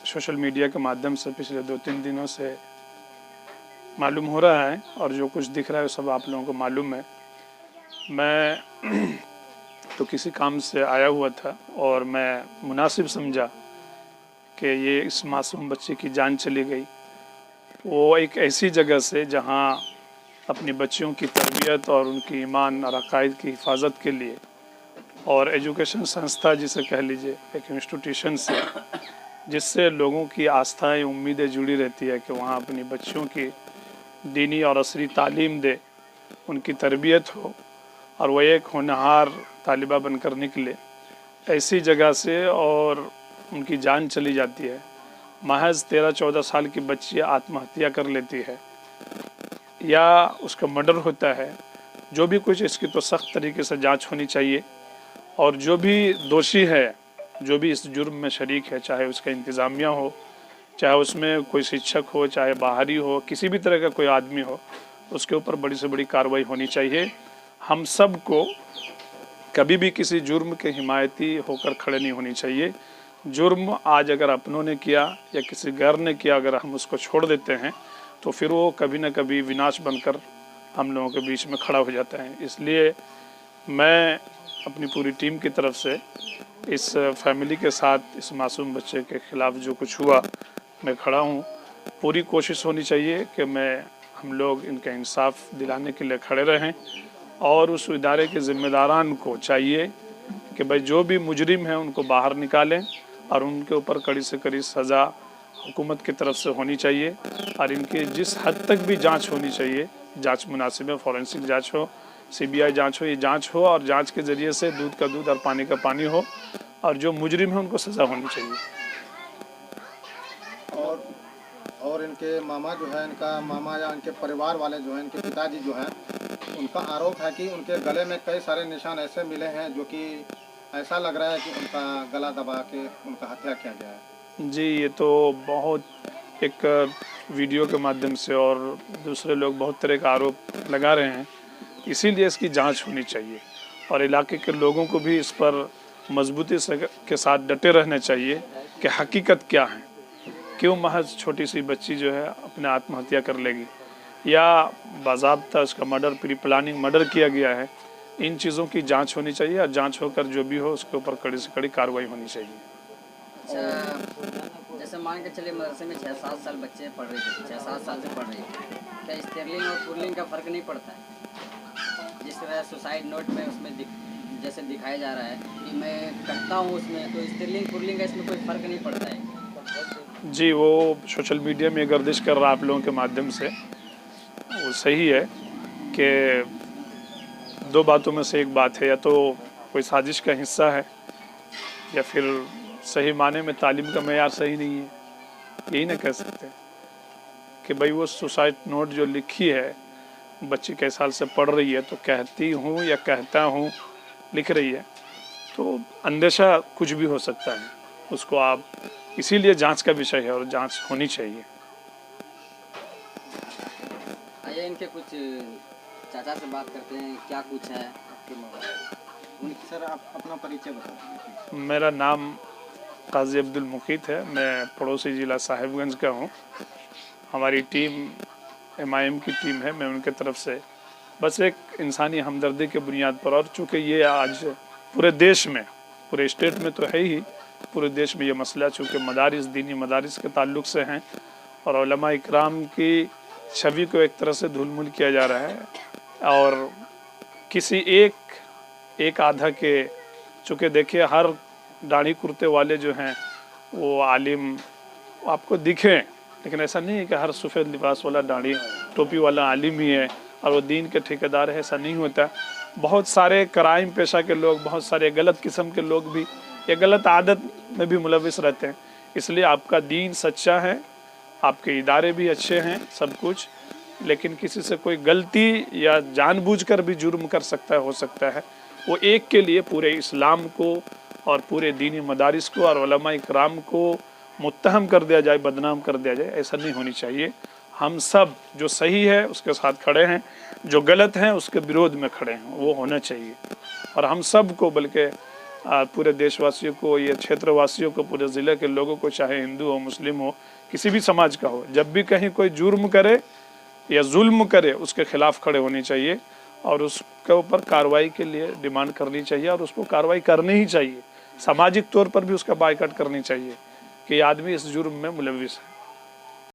Social media के माध्यम से पिछले 2-3 दिनों से मालूम हो रहा है और जो कुछ दिख रहा है सब आप लोगों को मालूम है। मैं तो किसी काम से आया हुआ था और मैं मुनासिब समझा कि ये इस मासूम बच्चे की जान चली गई। वो एक ऐसी जगह से जहां अपनी बच्चियों की तरबियत और उनकी ईमान और अकायद की हिफाजत के लिए और एजुकेशन संस्था जिसे कह लीजिए, एक इंस्टीट्यूशन से जिससे लोगों की आस्थाएं उम्मीदें जुड़ी रहती है कि वहाँ अपनी बच्चियों की दीनी और असरी तालीम दे, उनकी तरबियत हो और वह एक होनहार तालिबा बनकर निकले। ऐसी जगह से और उनकी जान चली जाती है। महज 13-14 साल की बच्ची आत्महत्या कर लेती है या उसका मर्डर होता है। जो भी कुछ, इसकी तो सख्त तरीके से जांच होनी चाहिए और जो भी दोषी है, जो भी इस जुर्म में शरीक है, चाहे उसका इंतज़ामिया हो, चाहे उसमें कोई शिक्षक हो, चाहे बाहरी हो, किसी भी तरह का कोई आदमी हो, उसके ऊपर बड़ी से बड़ी कार्रवाई होनी चाहिए। हम सब को कभी भी किसी जुर्म के हिमायती होकर खड़े नहीं होनी चाहिए। जुर्म आज अगर अपनों ने किया या किसी गैर ने किया, अगर हम उसको छोड़ देते हैं तो फिर वो कभी न कभी विनाश बनकर हम लोगों के बीच में खड़ा हो जाता है। इसलिए मैं अपनी पूरी टीम की तरफ से इस फैमिली के साथ इस मासूम बच्चे के ख़िलाफ़ जो कुछ हुआ मैं खड़ा हूँ। पूरी कोशिश होनी चाहिए कि हम लोग इनका इंसाफ दिलाने के लिए खड़े रहें और उस इदारे के ज़िम्मेदारान को चाहिए कि भाई जो भी मुजरिम है उनको बाहर निकालें और उनके ऊपर कड़ी से कड़ी सज़ा हुकूमत की तरफ से होनी चाहिए और इनकी जिस हद तक भी जांच होनी चाहिए, जांच मुनासिब है, फॉरेंसिक जांच हो, CBI जांच हो, ये जांच हो और जांच के ज़रिए से दूध का दूध और पानी का पानी हो और जो मुजरिम है उनको सज़ा होनी चाहिए। और इनके मामा जो है, इनका मामा या इनके परिवार वाले जो हैं, इनके पिताजी जो हैं, उनका आरोप है कि उनके गले में कई सारे निशान ऐसे मिले हैं जो कि ऐसा लग रहा है कि उनका गला दबा के उनका हत्या किया गया है। जी, ये तो बहुत एक वीडियो के माध्यम से और दूसरे लोग बहुत तरह का आरोप लगा रहे हैं। इसीलिए इसकी जांच होनी चाहिए और इलाके के लोगों को भी इस पर मजबूती से के साथ डटे रहना चाहिए कि हकीकत क्या है। क्यों महज छोटी सी बच्ची जो है अपने आत्महत्या कर लेगी या बाज़ाब्ता उसका मर्डर, प्री प्लानिंग मर्डर किया गया है। इन चीज़ों की जांच होनी चाहिए और जांच होकर जो भी हो उसके ऊपर कड़ी से कड़ी कार्रवाई होनी चाहिए। अच्छा, जैसे मान के चलिए मदरसे में 6-7 साल बच्चे पढ़ रहे थे, 6-7 साल से पढ़ रहे थे, क्या स्टेरलिंग और पुरलिंग का फ़र्क नहीं पड़ता है? जिस तरह सुसाइड नोट में उसमें जैसे दिखाया जा रहा है कि मैं करता हूँ उसमें, तो स्टेरलिंग पुरलिंग का इसमें कोई फ़र्क नहीं पड़ता है? जी, वो सोशल मीडिया में गर्दिश कर रहा है आप लोगों के माध्यम से, वो सही है कि दो बातों में से एक बात है, या तो कोई साजिश का हिस्सा है या फिर सही माने में तालीम का मेयार सही नहीं है। यही ना कह सकते कि भाई वो सुसाइड नोट जो लिखी है, बच्ची कई साल से पढ़ रही है, तो कहती हूँ या कहता हूँ लिख रही है, तो अंदेशा कुछ भी हो सकता है। उसको आप, इसीलिए जांच का विषय है और जांच होनी चाहिए। आइए इनके कुछ चाचा से बात करते हैं, क्या कुछ है आपके मोबाइल। सर, आप अपना परिचय बताएं। मेरा नाम काजी अब्दुल मुकीत है, मैं पड़ोसी ज़िला साहिबगंज का हूँ। हमारी टीम MIM की टीम है, मैं उनके तरफ से बस एक इंसानी हमदर्दी के बुनियाद पर, और चूँकि ये आज पूरे देश में, पूरे स्टेट में तो है ही, पूरे देश में ये मसला चूँकि मदारिस, दीनी मदारिस के ताल्लुक़ से हैं और उलमा इकराम की छवि को एक तरह से धूलमुल किया जा रहा है और किसी एक आधा के, चूँकि देखिए हर दाढ़ी कुर्ते वाले जो हैं वो आलिम आपको दिखें, लेकिन ऐसा नहीं है कि हर सफ़ेद लिबास वाला दाढ़ी टोपी वाला आलिम ही है और वो दीन के ठेकेदार है, ऐसा नहीं होता। बहुत सारे क्राइम पेशा के लोग, बहुत सारे गलत किस्म के लोग भी ये गलत आदत में भी मुलविस रहते हैं। इसलिए आपका दीन सच्चा है, आपके इदारे भी अच्छे हैं, सब कुछ, लेकिन किसी से कोई गलती या जानबूझकर भी जुर्म कर सकता है, हो सकता है। वो एक के लिए पूरे इस्लाम को और पूरे दीनी मदारिस को और उलमा इकराम को मुत्तहम कर दिया जाए, बदनाम कर दिया जाए, ऐसा नहीं होनी चाहिए। हम सब जो सही है उसके साथ खड़े हैं, जो गलत हैं उसके विरोध में खड़े हैं, वो होना चाहिए। और हम सब को, बल्कि पूरे देशवासियों को, ये क्षेत्रवासियों को, पूरे ज़िले के लोगों को, चाहे हिंदू हो, मुस्लिम हो, किसी भी समाज का हो, जब भी कहीं कोई जुर्म करे या जुल्म करे उसके खिलाफ खड़े होनी चाहिए और उसके ऊपर कार्रवाई के लिए डिमांड करनी चाहिए और उसको कार्रवाई करनी ही चाहिए। सामाजिक तौर पर भी उसका बाइकआउट करनी चाहिए कि आदमी इस जुर्म में मुलविस है।